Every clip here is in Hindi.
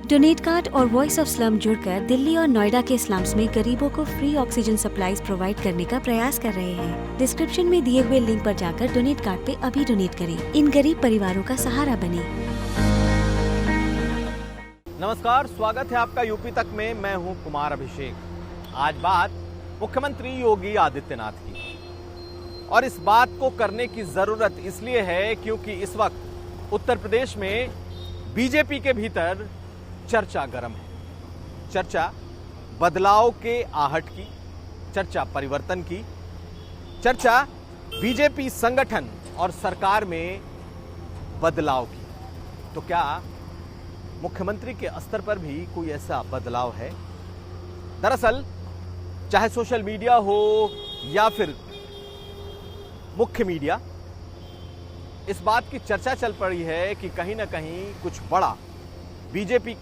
डोनेट कार्ड और वॉइस ऑफ स्लम जुड़कर दिल्ली और नोएडा के स्लम्स में गरीबों को फ्री ऑक्सीजन सप्लाईज प्रोवाइड करने का प्रयास कर रहे हैं। डिस्क्रिप्शन में दिए हुए लिंक पर जाकर डोनेट कार्ड पे अभी डोनेट करें। इन गरीब परिवारों का सहारा बने। नमस्कार, स्वागत है आपका यूपी तक में। मैं हूं कुमार अभिषेक। आज बात मुख्यमंत्री योगी आदित्यनाथ की, और इस बात को करने की जरूरत इसलिए है क्योंकि इस वक्त उत्तर प्रदेश में बीजेपी के भीतर चर्चा गर्म है। चर्चा बदलाव के आहट की, चर्चा परिवर्तन की, चर्चा बीजेपी संगठन और सरकार में बदलाव की। तो क्या मुख्यमंत्री के स्तर पर भी कोई ऐसा बदलाव है? दरअसल चाहे सोशल मीडिया हो या फिर मुख्य मीडिया, इस बात की चर्चा चल पड़ी है कि कहीं ना कहीं कुछ बड़ा बीजेपी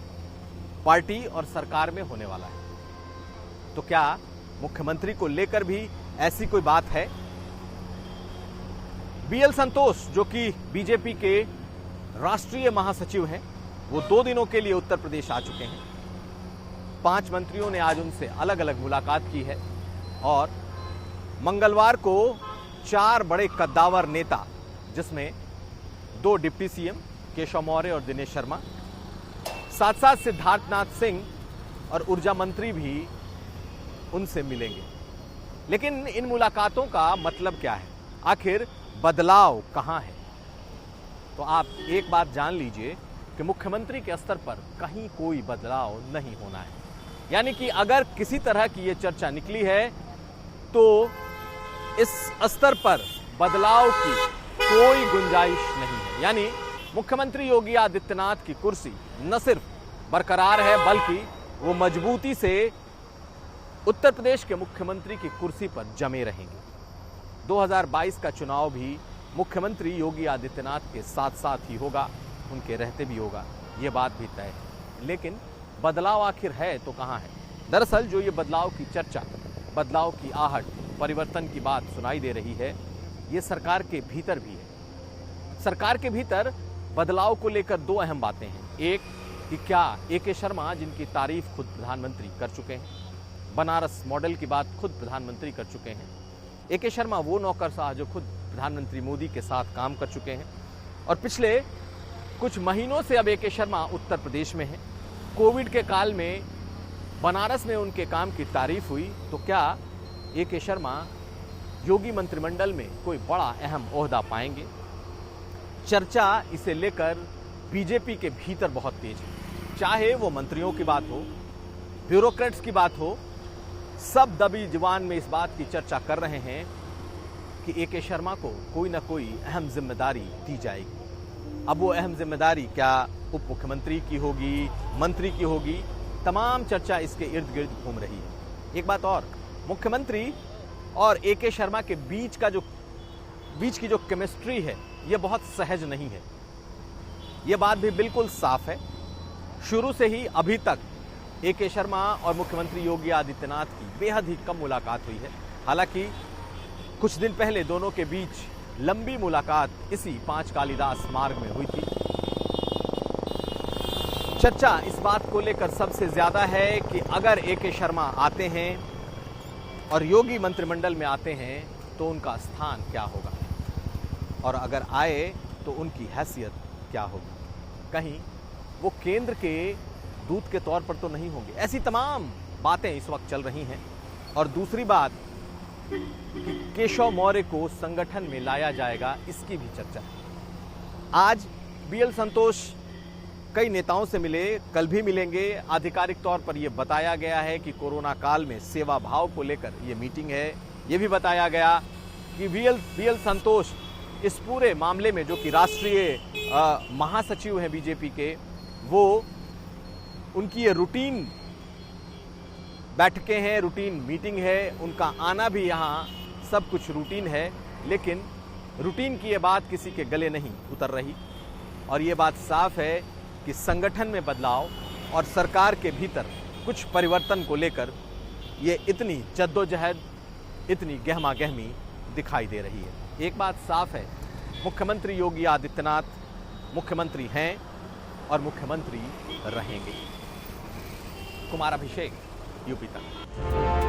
पार्टी और सरकार में होने वाला है। तो क्या मुख्यमंत्री को लेकर भी ऐसी कोई बात है? बीएल संतोष, जो कि बीजेपी के राष्ट्रीय महासचिव हैं, वो 2 दिनों के लिए उत्तर प्रदेश आ चुके हैं। 5 मंत्रियों ने आज उनसे अलग अलग मुलाकात की है और मंगलवार को 4 बड़े कद्दावर नेता, जिसमें 2 डिप्टी सीएम केशव मौर्य और दिनेश शर्मा, साथ साथ सिद्धार्थनाथ सिंह और ऊर्जा मंत्री भी उनसे मिलेंगे। लेकिन इन मुलाकातों का मतलब क्या है? आखिर बदलाव कहां है? तो आप एक बात जान लीजिए कि मुख्यमंत्री के स्तर पर कहीं कोई बदलाव नहीं होना है। यानी कि अगर किसी तरह की यह चर्चा निकली है तो इस स्तर पर बदलाव की कोई गुंजाइश नहीं है। यानी मुख्यमंत्री योगी आदित्यनाथ की कुर्सी न सिर्फ बरकरार है, बल्कि वो मजबूती से उत्तर प्रदेश के मुख्यमंत्री की कुर्सी पर जमे रहेंगे। 2022 का चुनाव भी मुख्यमंत्री योगी आदित्यनाथ के साथ साथ ही होगा, उनके रहते भी होगा, ये बात भी तय है। लेकिन बदलाव आखिर है तो कहां है? दरअसल जो ये बदलाव की चर्चा, बदलाव की आहट, परिवर्तन की बात सुनाई दे रही है, ये सरकार के भीतर भी है। सरकार के भीतर बदलाव को लेकर 2 अहम बातें हैं। एक कि क्या ए.के. शर्मा, जिनकी तारीफ खुद प्रधानमंत्री कर चुके हैं, बनारस मॉडल की बात खुद प्रधानमंत्री कर चुके हैं। ए.के. शर्मा वो नौकरशाह जो खुद प्रधानमंत्री मोदी के साथ काम कर चुके हैं और पिछले कुछ महीनों से अब ए.के. शर्मा उत्तर प्रदेश में हैं। कोविड के काल में बनारस में उनके काम की तारीफ हुई, तो क्या ए.के. शर्मा योगी मंत्रिमंडल में कोई बड़ा अहम ओहदा पाएंगे? चर्चा इसे लेकर बीजेपी के भीतर बहुत तेज है। चाहे वो मंत्रियों की बात हो, ब्यूरोक्रेट्स की बात हो, सब दबी जुबान में इस बात की चर्चा कर रहे हैं कि ए.के. शर्मा को कोई ना कोई अहम जिम्मेदारी दी जाएगी। अब वो अहम जिम्मेदारी क्या उप मुख्यमंत्री की होगी, मंत्री की होगी, तमाम चर्चा इसके इर्द गिर्द घूम रही है। एक बात और, मुख्यमंत्री और ए.के. शर्मा के बीच की जो केमिस्ट्री है, ये बहुत सहज नहीं है। ये बात भी बिल्कुल साफ है। शुरू से ही अभी तक ए.के. शर्मा और मुख्यमंत्री योगी आदित्यनाथ की बेहद ही कम मुलाकात हुई है। हालांकि कुछ दिन पहले दोनों के बीच लंबी मुलाकात इसी 5 कालिदास मार्ग में हुई थी। चर्चा इस बात को लेकर सबसे ज्यादा है कि अगर ए.के. शर्मा आते हैं और योगी मंत्रिमंडल में आते हैं तो उनका स्थान क्या होगा, और अगर आए तो उनकी हैसियत क्या होगी? कहीं वो केंद्र के दूत के तौर पर तो नहीं होंगे? ऐसी तमाम बातें इस वक्त चल रही हैं। और दूसरी बात कि केशव मौर्य को संगठन में लाया जाएगा, इसकी भी चर्चा है। आज बीएल संतोष कई नेताओं से मिले, कल भी मिलेंगे। आधिकारिक तौर पर यह बताया गया है कि कोरोना काल में सेवा भाव को लेकर यह मीटिंग है। यह भी बताया गया कि बीएल संतोष इस पूरे मामले में, जो कि राष्ट्रीय महासचिव हैं बीजेपी के, वो उनकी ये रूटीन बैठकें हैं, रूटीन मीटिंग है, उनका आना भी यहाँ सब कुछ रूटीन है। लेकिन रूटीन की ये बात किसी के गले नहीं उतर रही, और ये बात साफ है कि संगठन में बदलाव और सरकार के भीतर कुछ परिवर्तन को लेकर ये इतनी जद्दोजहद, इतनी गहमा गहमी दिखाई दे रही है। एक बात साफ है, मुख्यमंत्री योगी आदित्यनाथ मुख्यमंत्री हैं और मुख्यमंत्री रहेंगे। कुमार अभिषेक, यूपी तक।